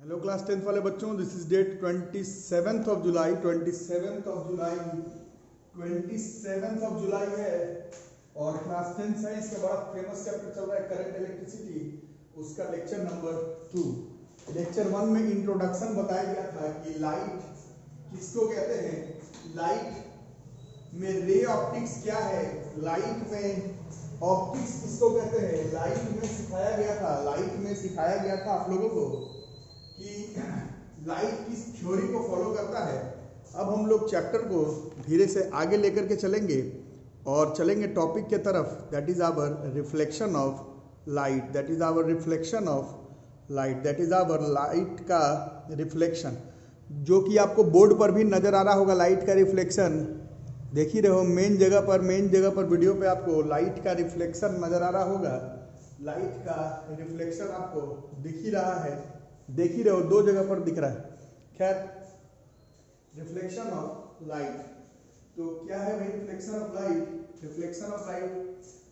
Hello class 10th वाले बच्चों, this is date 27th of July 27th of July है और क्लास 10th साइंस का बड़ा फेमस चैप्टर चल रहा है करंट इलेक्ट्रिसिटी। उसका लेक्चर नंबर 2। लेक्चर 1 में इंट्रोडक्शन बताया गया था कि लाइट किसको कहते हैं, लाइट में रे ऑप्टिक्स क्या है, लाइट में ऑप्टिक्स किसको कहते हैं। लाइट में सिखाया गया था आप लोगों को कि लाइट किस थ्योरी को फॉलो करता है। अब हम लोग चैप्टर को धीरे से आगे लेकर के चलेंगे और चलेंगे टॉपिक के तरफ, that is our reflection of light, that is our light का रिफ्लेक्शन, जो कि आपको बोर्ड पर भी नजर आ रहा होगा। लाइट का रिफ्लेक्शन देख ही रहे हो, मेन जगह पर वीडियो पे आपको लाइट का रिफ्लेक्शन नजर आ रहा होगा। लाइट का रिफ्लेक्शन आपको दिख ही रहा है, देख ही रहे हो, दो जगह पर दिख रहा है। खैर, रिफ्लेक्शन ऑफ लाइट तो क्या है भाई? रिफ्लेक्शन ऑफ लाइट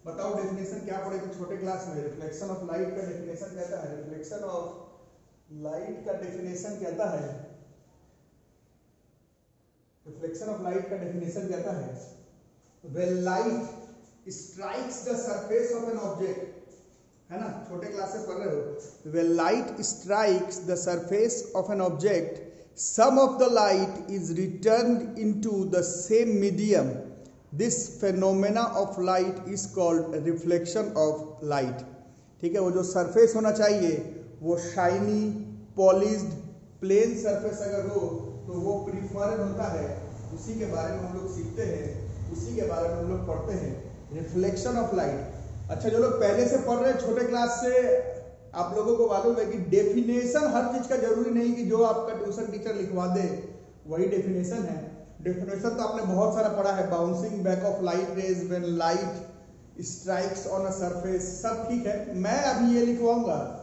बताओ डेफिनेशन क्या पढ़े थे छोटे क्लास में। रिफ्लेक्शन ऑफ लाइट का डेफिनेशन कहता है, रिफ्लेक्शन ऑफ लाइट का डेफिनेशन कहता है, when light strikes the surface of an object, है ना, छोटे क्लास से पढ़ रहे हो। When light strikes the surface of an object, some of the light is returned into the same medium. This phenomena of light is called reflection of light. ठीक है, वो जो सरफेस होना चाहिए वो शाइनी, पॉलिश्ड, प्लेन सरफेस अगर हो तो वो प्रीफर्ड होता है। उसी के बारे में हम लोग सीखते हैं, उसी के बारे में हम लोग पढ़ते हैं, रिफ्लेक्शन ऑफ लाइट। अच्छा, जो लोग पहले से पढ़ रहे हैं छोटे क्लास से, आप लोगों को मालूम है कि डेफिनेशन हर चीज का जरूरी नहीं कि जो आपका ट्यूशन टीचर लिखवा दे वही डेफिनेशन है। डेफिनेशन तो आपने बहुत सारा पढ़ा है, bouncing back of light rays when light strikes on a surface, सब ठीक है। मैं अभी ये लिखवाऊंगा,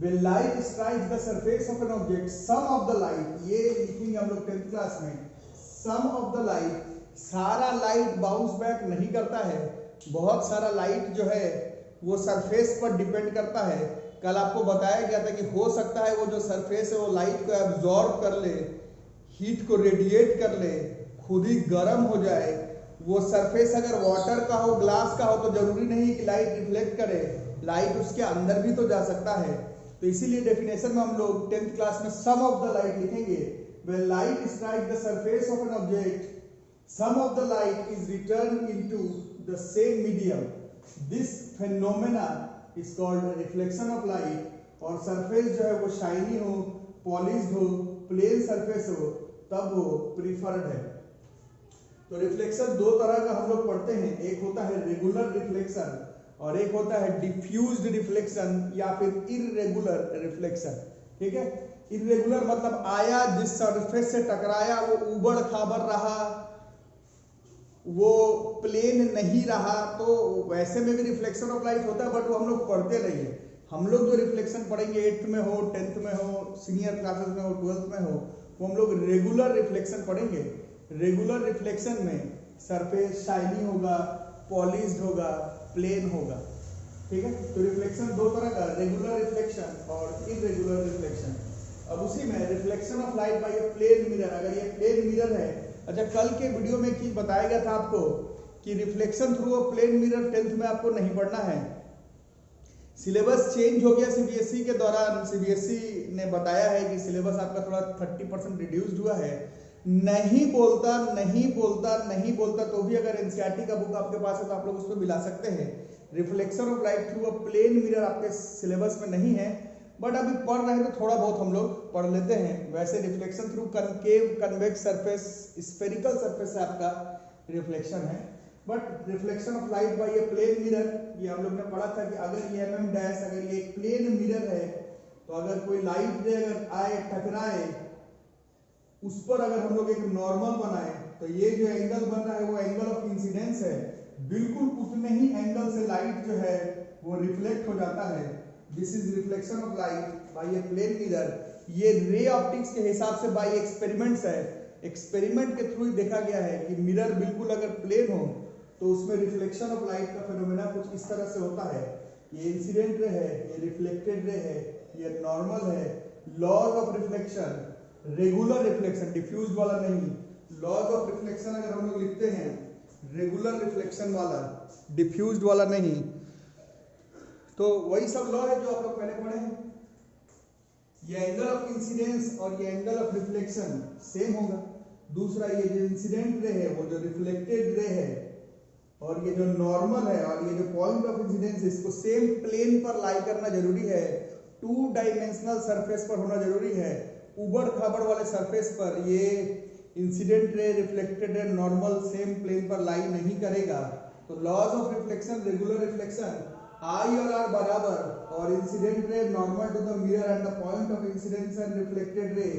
when light strikes the surface of an object, some of the light, ये लिखेंगे हम लोग 10th क्लास में। सम ऑफ द लाइट, सारा लाइट बाउंस बैक नहीं करता है, बहुत सारा लाइट जो है वो सरफेस पर डिपेंड करता है। कल आपको बताया गया था कि हो सकता है वो जो सरफेस है वो लाइट को एब्जॉर्ब कर ले, हीट को रेडिएट कर ले, खुद ही गर्म हो जाए। वो सरफेस अगर वाटर का हो, ग्लास का हो, तो जरूरी नहीं कि लाइट रिफ्लेक्ट करे, लाइट उसके अंदर भी तो जा सकता है। तो इसीलिए डेफिनेशन में हम लोग 10th क्लास में सम ऑफ द लाइट लिखेंगे। When light strikes the surface of an object, some of the light is returned into the same medium. This phenomena is called reflection of light. और surface जो है वो shiny हो, polished हो, plane surface हो, तब वो प्रीफर्ड है। तो रिफ्लेक्शन दो तरह का हम लोग पढ़ते हैं, एक होता है रेगुलर रिफ्लेक्शन और एक होता है डिफ्यूज्ड रिफ्लेक्शन या फिर इररेगुलर रिफ्लेक्शन। ठीक है, इरेगुलर मतलब आया, जिस सरफेस से टकराया वो उबड़ खाबड़ रहा, वो प्लेन नहीं रहा, तो वैसे में भी रिफ्लेक्शन ऑफ लाइट होता है, बट वो हम लोग पढ़ते नहीं है। हम लोग जो रिफ्लेक्शन पढ़ेंगे 8th में हो, 10th में हो, सीनियर क्लासेस में हो, 12th में हो, वो हम लोग रेगुलर रिफ्लेक्शन पढ़ेंगे। रेगुलर रिफ्लेक्शन में सरफेस शाइनी होगा, पॉलिश्ड होगा, प्लेन होगा। ठीक है, तो रिफ्लेक्शन दो तरह का, रेगुलर रिफ्लेक्शन और इरेगुलर रिफ्लेक्शन। अब उसी में reflection of light by a plane mirror, अगर ये प्लेन मिरर है। अच्छा, कल के वीडियो में की बताया गया था आपको कि reflection through a plane mirror 10th में आपको नहीं पढ़ना है। सिलेबस चेंज हो गया सीबीएसई के दौरान। सीबीएसई ने बताया है कि सिलेबस आपका थोड़ा 30% रिड्यूस्ड हुआ है। नहीं बोलता तो भी अगर एनसीईआरटी का बुक आपके पास है तो आप लोग उसको मिला सकते हैं। Reflection of light through a plane mirror आपके सिलेबस में नहीं है, बट अभी पढ़ रहे हैं तो थोड़ा बहुत हम लोग पढ़ लेते हैं। वैसे reflection through concave convex surface, spherical surface से आपका रिफ्लेक्शन है। But reflection of light by a plane mirror, ये हम लोग ने पढ़ा था कि अगर ये mm' अगर ये एक प्लेन मिरर है तो अगर कोई लाइट रे अगर आए, टकराए, उस पर अगर हम लोग एक नॉर्मल बनाए तो ये जो एंगल बन रहा है वो एंगल ऑफ इंसिडेंस है। बिल्कुल उतने ही एंगल से लाइट जो है वो रिफ्लेक्ट हो जाता है। This is reflection of light by a plane mirror. ये रे ऑप्टिक्स के हिसाब से बाय एक्सपेरिमेंट्स है, एक्सपेरिमेंट के थ्रू देखा गया है कि मिरर बिल्कुल अगर प्लेन हो तो उसमें रिफ्लेक्शन ऑफ लाइट का फिनोमेना कुछ इस तरह से होता है। ये इंसिडेंट रे है, ये रिफ्लेक्टेड रे है, ये नॉर्मल है, laws of reflection, regular reflection, diffuse वाला नहीं। लॉज ऑफ रिफ्लेक्शन अगर हम लोग लिखते हैं रेगुलर रिफ्लेक्शन वाला, डिफ्यूज्ड वाला नहीं, तो वही सब लॉ है जो आप लोग पहले पढ़े हैं। ये एंगल ऑफ इंसिडेंस और ये एंगल ऑफ रिफ्लेक्शन सेम होगा। दूसरा ये जो इंसिडेंट रे है, वो जो रिफ्लेक्टेड रे है, और ये जो नॉर्मल है और ये जो पॉइंट ऑफ इंसिडेंस, इसको सेम प्लेन पर लाई करना जरूरी है। 2 डायमेंशनल सरफेस पर होना जरूरी है। उबड़ खाबड़ वाले सरफेस पर ये incident ray, reflected ray, normal same plane पर लाई नहीं करेगा। तो laws of reflection, regular reflection, I और आर बराबर, और incident ray normal to the mirror and the point of incidence and reflected ray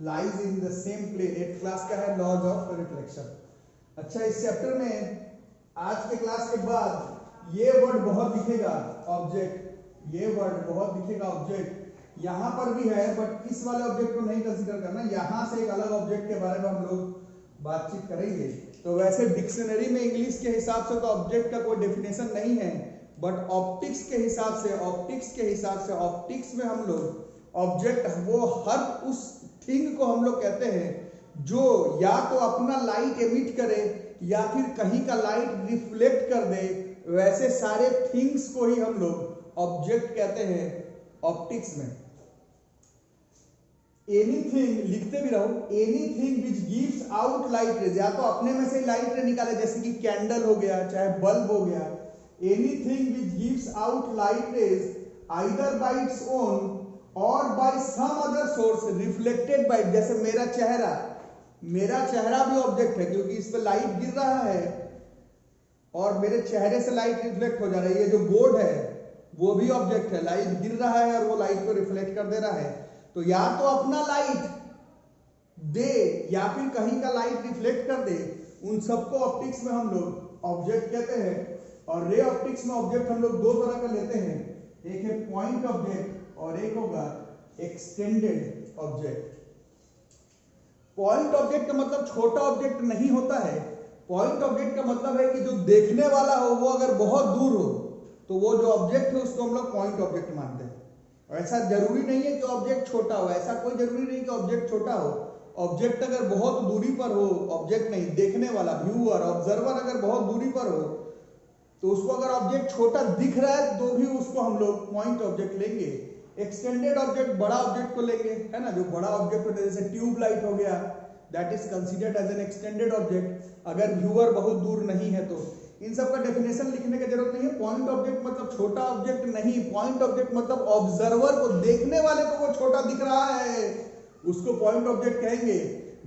lies in the same plane. 8th class का है laws of reflection. अच्छा, इस chapter में आज के क्लास के बाद ये वर्ड बहुत दिखेगा, ऑब्जेक्ट। ये वर्ड बहुत दिखेगा, ऑब्जेक्ट। यहाँ पर भी है, बट इस वाले ऑब्जेक्ट को नहीं कंसीडर करना। यहाँ से एक अलग ऑब्जेक्ट के बारे में हम लोग बातचीत करेंगे। तो वैसे डिक्शनरी में इंग्लिश के हिसाब से तो ऑब्जेक्ट का कोई डेफिनेशन नहीं है, बट ऑप्टिक्स के हिसाब से, ऑप्टिक्स में हम लोग ऑब्जेक्ट, वो हर उस थिंग को हम लोग कहते हैं जो या तो अपना लाइट एमिट करे या फिर कहीं का लाइट रिफ्लेक्ट कर दे। वैसे सारे थिंग्स को ही हम लोग ऑब्जेक्ट कहते हैं ऑप्टिक्स में। एनीथिंग, लिखते भी रहो, anything which gives out light raise, या तो अपने में से लाइट रे निकाले, जैसे कि कैंडल हो गया, चाहे बल्ब हो गया। Anything which gives out light rays either by its own और by some other source reflected by, जैसे मेरा चेहरा भी ऑब्जेक्ट है, क्योंकि इस पे लाइट गिर रहा है और मेरे चेहरे से लाइट रिफ्लेक्ट हो जा रही है। ये जो बोर्ड है वो भी ऑब्जेक्ट है, लाइट गिर रहा है और वो लाइट को रिफ्लेक्ट कर दे रहा है। तो या तो अपना लाइट दे या फिर कहीं का लाइट रिफ्लेक्ट कर दे, उन सबको ऑप्टिक्स में हम लोग ऑब्जेक्ट कहते हैं। और रे ऑप्टिक्स में ऑब्जेक्ट हम लोग 2 तरह का लेते हैं, एक है पॉइंट ऑब्जेक्ट और एक होगा एक्सटेंडेड ऑब्जेक्ट। पॉइंट ऑब्जेक्ट का मतलब छोटा ऑब्जेक्ट नहीं होता है। पॉइंट ऑब्जेक्ट का मतलब है कि जो देखने वाला हो वो अगर बहुत दूर हो तो वो जो ऑब्जेक्ट है उसको हम लोग पॉइंट ऑब्जेक्ट मानते हैं। ऐसा जरूरी नहीं है कि ऑब्जेक्ट छोटा हो, ऐसा कोई जरूरी नहीं कि ऑब्जेक्ट छोटा हो। ऑब्जेक्ट अगर बहुत दूरी पर हो, ऑब्जेक्ट नहीं, देखने वाला, व्यूअर, ऑब्जर्वर अगर बहुत दूरी पर हो, तो उसको अगर ऑब्जेक्ट छोटा दिख रहा है तो भी उसको हम लोग पॉइंट ऑब्जेक्ट लेंगे। एक्सटेंडेड ऑब्जेक्ट बड़ा ऑब्जेक्ट को लेंगे, है ना, जो बड़ा ऑब्जेक्ट होता है, जैसे ट्यूब लाइट हो गया, that is considered as an extended object, अगर व्यूअर बहुत दूर नहीं है तो। इन सब का डेफिनेशन लिखने की जरूरत नहीं है। पॉइंट ऑब्जेक्ट मतलब छोटा ऑब्जेक्ट नहीं, पॉइंट ऑब्जेक्ट मतलब ऑब्जर्वर को, देखने वाले को वो छोटा दिख रहा है, उसको पॉइंट ऑब्जेक्ट कहेंगे।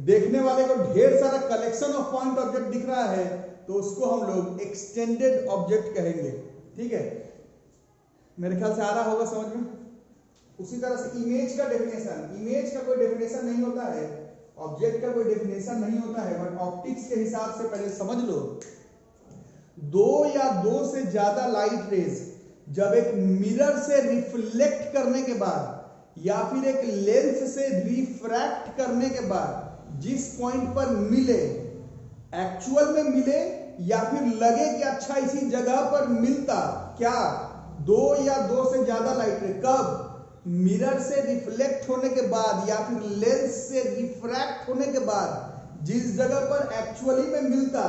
देखने वाले को ढेर सारा कलेक्शन ऑफ पॉइंट ऑब्जेक्ट दिख रहा है तो उसको हम लोग एक्सटेंडेड ऑब्जेक्ट कहेंगे। ठीक है, मेरे ख्याल से आ रहा होगा समझ में। उसी तरह से इमेज का डेफिनेशन, इमेज का कोई डेफिनेशन नहीं होता है, ऑब्जेक्ट का कोई डेफिनेशन नहीं होता है, बट ऑप्टिक्स के हिसाब से पहले समझ लो, 2 या 2 से ज्यादा लाइट रेज जब एक मिरर से रिफ्लेक्ट करने के बाद या फिर एक लेंस से रिफ्रैक्ट करने के बाद जिस पॉइंट पर मिले, एक्चुअल में मिले या फिर लगे कि अच्छा इसी जगह पर मिलता, क्या 2 या 2 से ज्यादा लाइट रे, कब? मिरर से रिफ्लेक्ट होने के बाद या फिर लेंस से रिफ्रैक्ट होने के बाद जिस जगह पर एक्चुअली में मिलता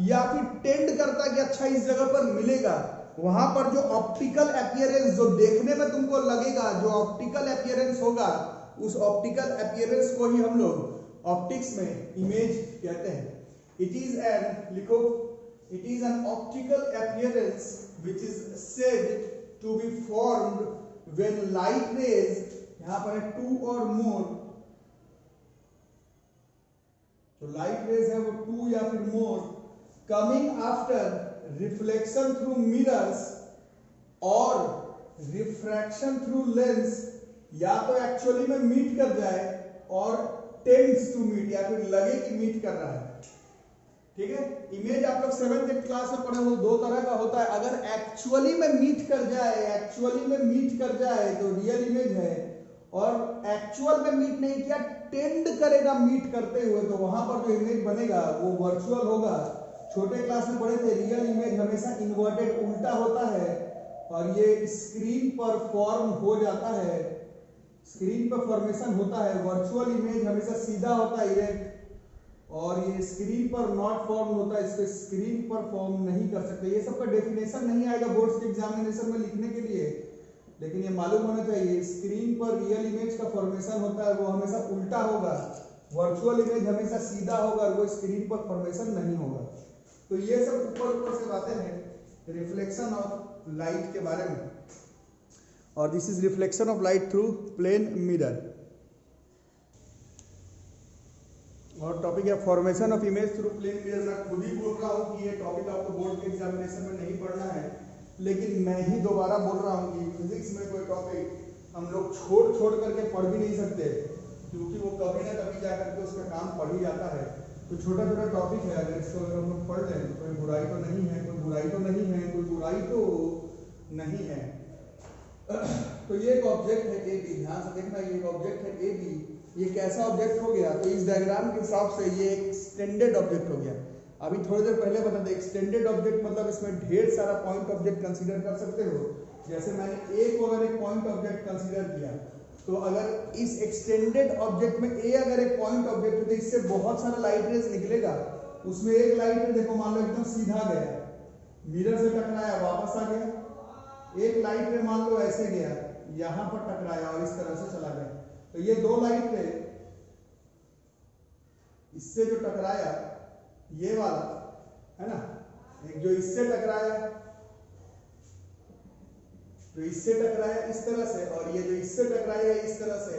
या फिर टेंड करता कि अच्छा इस जगह पर मिलेगा, वहां पर जो ऑप्टिकल अपीयरेंस, जो देखने में तुमको लगेगा, जो ऑप्टिकल अपीयरेंस होगा, उस ऑप्टिकल अपीयरेंस को ही हम लोग ऑप्टिक्स में इमेज कहते हैं। इट इज एन, लिखो, it is an optical appearance which is said to be formed when light rays, यहां पर है 2 or more, तो लाइट रेज है वो 2 या फिर more, coming after reflection through mirrors और रिफ्रैक्शन थ्रू लेंस, या तो एक्चुअली में मीट कर जाए और टेंड्स टू मीट, या फिर लगे कि मीट कर रहा है। ठीक है, इमेज आप लोग 7th क्लास में पढ़े हो, 2 तरह का होता है। अगर एक्चुअली में मीट कर जाए, एक्चुअली में मीट कर जाए तो रियल इमेज है, और एक्चुअल में मीट नहीं किया, टेंड करेगा मीट करते हुए, तो वहां पर जो इमेज बनेगा वो वर्चुअल होगा। छोटे क्लास में पढ़े थे, रियल इमेज हमेशा इन्वर्टेड, उल्टा होता है, और ये स्क्रीन पर फॉर्म हो जाता है स्क्रीन पर फॉर्मेशन होता है, वर्चुअल इमेज हमेशा सीधा होता है इरेक्ट, और ये स्क्रीन पर नॉट फॉर्म होता है, इसको स्क्रीन पर फॉर्म नहीं कर सकते। ये सबका डेफिनेशन नहीं आएगा बोर्ड्स के एग्जामिनेशन में लिखने के लिए, लेकिन ये मालूम होना चाहिए स्क्रीन पर रियल इमेज का फॉर्मेशन होता है वो हमेशा उल्टा होगा, वर्चुअल इमेज हमेशा सीधा होगा और वो स्क्रीन पर फॉर्मेशन नहीं होगा। तो ये सब ऊपर ऊपर से बातें हैं रिफ्लेक्शन ऑफ लाइट के बारे में, और this is reflection of light through plane mirror. और टॉपिक है formation of image through plane mirror. मैं खुद ही बोल रहा हूँ कि ये टॉपिक आपको बोर्ड के एग्जामिनेशन में नहीं पढ़ना है, लेकिन मैं ही दोबारा बोल रहा हूँ कि फिजिक्स में कोई टॉपिक हम लोग छोड़ करके पढ़ भी नहीं सकते, क्योंकि वो कभी ना कभी जा करके उसका काम पढ़ ही जाता है। तो छोटा छोटा टॉपिक है, अगर इसको अगर हम लोग पढ़ लें तो कोई बुराई तो नहीं है, कोई बुराई तो नहीं है, कोई बुराई तो नहीं है। तो ये एक ऑब्जेक्ट है ए बी, ध्यान से देखना, ये एक ऑब्जेक्ट है ए बी। ये कैसा ऑब्जेक्ट हो गया? तो इस डायग्राम के हिसाब से ये एक एक्सटेंडेड ऑब्जेक्ट हो गया। अभी थोड़ी देर पहले बता दें, एक्सटेंडेड ऑब्जेक्ट मतलब इसमें ढेर सारा पॉइंट ऑब्जेक्ट कंसीडर कर सकते हो। जैसे मैंने ए को अगर एक पॉइंट ऑब्जेक्ट कंसीडर किया, तो अगर इस एक्सटेंडेड ऑब्जेक्ट में ए अगर एक पॉइंट ऑब्जेक्ट है तो इससे बहुत सारा लाइट रेज निकलेगा। उसमें एक लाइट रे देखो मान लो एकदम सीधा गया, मिरर से टकराया वापस आ गया। एक लाइट रे मान लो ऐसे गया, यहां पर टकराया और इस तरह से चला गया। तो ये दो लाइट रे इससे जो टकराया ये वाला है ना, एक जो इससे टकराया तो इससे टकराया इस तरह से, और ये जो इससे टकराया इस तरह से,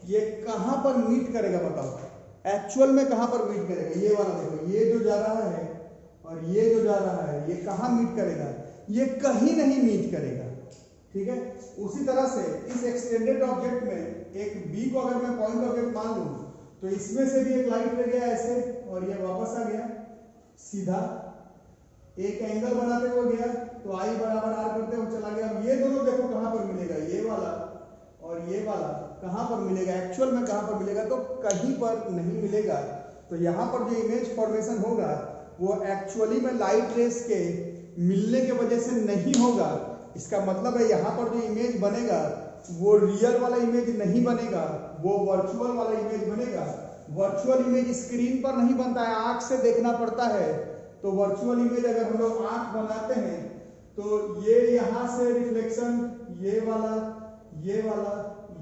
ये कहां पर मीट करेगा बताओ? एक्चुअल में कहां पर मीट करेगा? ये वाला देखो, ये जो जा रहा है और ये जो जा रहा है, ये कहां मीट करेगा? ये कहीं नहीं मीट करेगा। ठीक है, उसी तरह से इस एक्सटेंडेड ऑब्जेक्ट में एक बी को अगर मैं पॉइंट ऑब्जेक्ट मान लूं, तो इसमें से भी एक लाइट ले गया ऐसे और ये वापस आ गया सीधा, एक एंगल बनाते हुए गया तो आई बराबर आर करते हुए चला गया। अब ये दोनों देखो कहां पर मिलेगा, ये वाला और ये वाला कहां पर मिलेगा? एक्चुअल में कहां पर मिलेगा? तो कहीं पर नहीं मिलेगा। तो यहां पर जो इमेज फॉर्मेशन होगा वो एक्चुअली में लाइट रेस के मिलने की वजह से नहीं होगा। इसका मतलब है यहाँ पर जो इमेज बनेगा वो रियल वाला इमेज नहीं बनेगा, वो वर्चुअल वाला इमेज बनेगा। वर्चुअल इमेज स्क्रीन पर नहीं बनता है, आंख से देखना पड़ता है। तो वर्चुअल इमेज अगर हम लोग आंख बनाते हैं तो ये यहाँ से रिफ्लेक्शन ये वाला ये वाला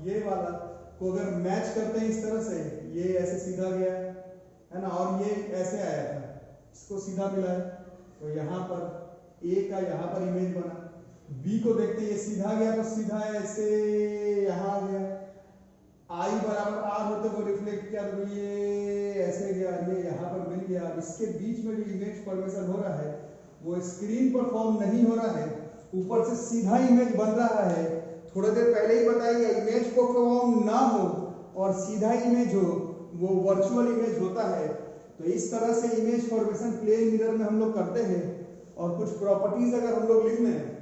ये वाला को अगर मैच करते हैं इस तरह से, ये ऐसे सीधा गया है ना, और ये ऐसे आया था, इसको सीधा मिला है, तो यहाँ पर ए का यहाँ पर इमेज बना। बी को देखते ये सीधा गया तो सीधा ऐसे यहाँ आ गया, आई बराबर आर होते वो रिफ्लेक्ट किया तो ये ऐसे गया, ये यहाँ पर मिल गया। इसके बीच में जो इमेज फॉर्मेशन हो रहा है वो स्क्रीन पर फॉर्म नहीं हो रहा है, ऊपर से सीधा इमेज बन रहा है। थोड़ी देर पहले ही बताइए, इमेज को फॉर्म ना हो और सीधा इमेज हो वो वर्चुअल इमेज होता है। तो इस तरह से इमेज फॉर्मेशन प्लेन मिरर में हम लोग करते हैं। और कुछ प्रॉपर्टीज अगर हम लोग लिख लें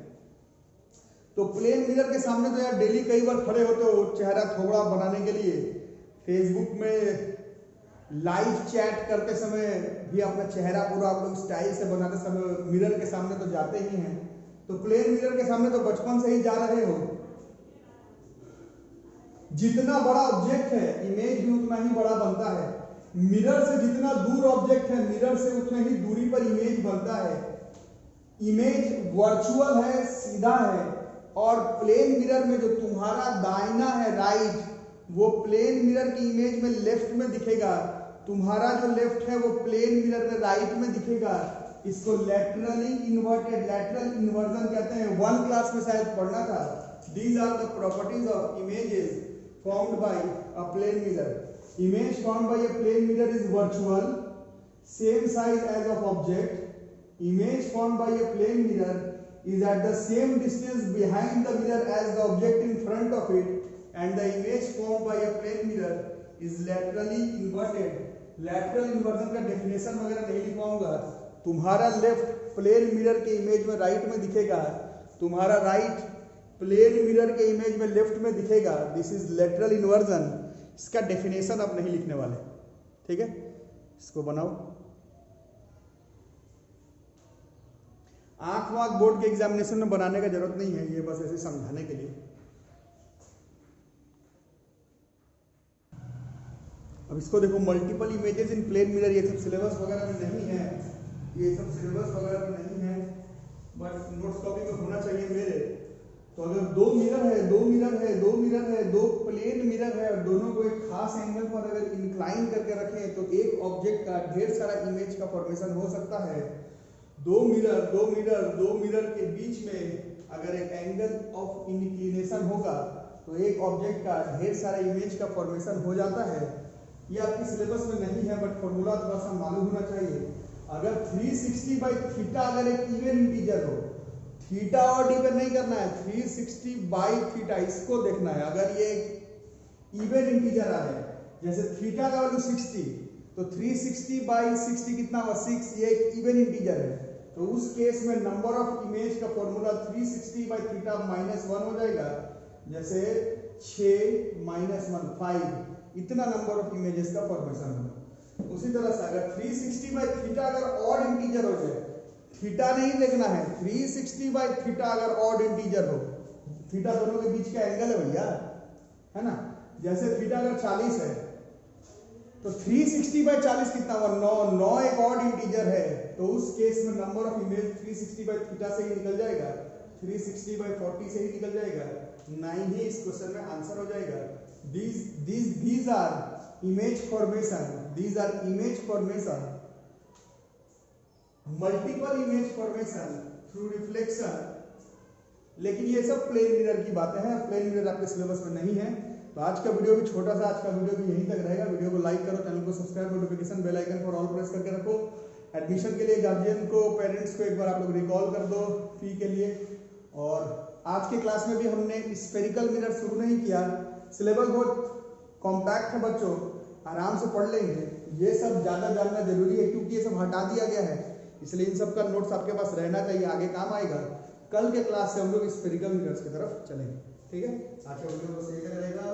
तो प्लेन मिरर के सामने तो यार डेली कई बार खड़े होते हो चेहरा थोड़ा बनाने के लिए, फेसबुक में लाइव चैट करते समय भी अपना चेहरा पूरा आप लोग स्टाइल से बनाते समय मिरर के सामने तो जाते ही हैं। तो प्लेन मिरर के सामने तो बचपन से ही जा रहे हो। जितना बड़ा ऑब्जेक्ट है इमेज भी उतना ही बड़ा बनता है। मिरर से जितना दूर ऑब्जेक्ट है मिरर से उतने ही दूरी पर इमेज बनता है। इमेज वर्चुअल है, सीधा है, और प्लेन मिरर में जो तुम्हारा दाहिना है राइट, वो प्लेन मिरर की इमेज में लेफ्ट में दिखेगा, तुम्हारा जो लेफ्ट है वो प्लेन मिरर में राइट में दिखेगा। इसको लैटरली इन्वर्टेड, लैटरल इन्वर्जन कहते हैं, 1 क्लास में शायद पढ़ना था। These are the properties of images formed by a plane mirror. Image formed by a plane mirror is virtual, same size as of object. Image formed by a plane mirror is at the same distance behind the mirror as the object in front of it, and the image formed by a plane mirror is laterally inverted. Lateral inversion का definition वगैरह नहीं लिखवाऊंगा। तुम्हारा left plane mirror के image में right में दिखेगा, तुम्हारा right plane mirror के इमेज में लेफ्ट में दिखेगा। This is lateral inversion. इसका डेफिनेशन आप नहीं लिखने वाले, ठीक है? इसको बनाओ। आंख वाँख बोर्ड के एग्जामिनेशन में बनाने का जरूरत नहीं है, ये बस ऐसे समझाने के लिए। अब इसको देखो, multiple images in plane mirror, ये सब सिलेबस वगैरह में नहीं है, ये सब सिलेबस वगैरह में नहीं है, बट नोट्स कॉपी में होना चाहिए मेरे। तो अगर दो मिरर है, दो मिरर है, दो मिरर है, दो प्लेन मिरर है और दोनों को एक खास एंगल पर अगर इंक्लाइन करके रखें तो एक ऑब्जेक्ट का ढेर सारा इमेज का फॉर्मेशन हो सकता है। दो मिरर के बीच में अगर एक एंगल ऑफ इंक्लिनेशन होगा तो एक ऑब्जेक्ट का ढेर सारा इमेज का फॉर्मेशन हो जाता है। ये आपकी सिलेबस में नहीं है, बट फॉर्मूला थोड़ा सा मालूम होना चाहिए। अगर 360 बाई थीटा अगर एक इवन इंटीजर हो, थीटा और डिपेंड नहीं करना है, 360 बाई थीटा इसको देखना है। अगर ये इवन इंटीजर आ जाए, जैसे थीटा का वैल्यू 60, तो 360 बाई 60 कितना हुआ 6, ये एक इवन इंटीजर है, तो उस केस में नंबर ऑफ इमेज का फॉर्मूला 360 बाई थीटा -1 हो जाएगा। जैसे 6 -1 5, इतना नंबर ऑफ इमेजेस का फॉर्मेशन होगा। उसी तरह से अगर 360 बाई थीटा अगर ऑड इंटीजर हो जाए, थीटा नहीं देखना है, 360 बाई थीटा अगर ऑड इंटीजर हो, थीटा दोनों के बीच का एंगल है भैया, है ना। जैसे थीटा अगर 40 है तो 360 बाई 40 कितना हुआ 9, 9 एक ऑड इंटीजर है, तो उस केस में number of image 360 by theta से ही निकल जाएगा, 360 बाई 40 से ही निकल जाएगा, 9 ही इस क्वेश्चन में आंसर हो जाएगा। These are image formation, these are image formation, multiple image formation through reflection। लेकिन ये सब प्लेन मिरर की बातें हैं, प्लेन मिरर आपके सिलेबस में नहीं है। तो आज का वीडियो भी छोटा सा, आज का वीडियो भी यहीं तक रहेगा। वीडियो को लाइक करो, चैनल को subscribe, notification bell icon for all press करके रखो। एडमिशन के लिए गार्जियन को, पेरेंट्स को एक बार आप लोग रिकॉल कर दो फी के लिए। और आज के क्लास में भी हमने स्फेरिकल मिरर शुरू नहीं किया, सिलेबस बहुत कॉम्पैक्ट है बच्चों, आराम से पढ़ लेंगे। ये सब ज़्यादा जानना जरूरी है क्योंकि ये सब हटा दिया गया है, इसलिए इन सब का नोट्स आपके पास रहना चाहिए, आगे काम आएगा। कल के क्लास से हम लोग स्फेरिकल मिरर्स की तरफ चलेंगे, ठीक है। आज का वीडियो बस यही रहेगा।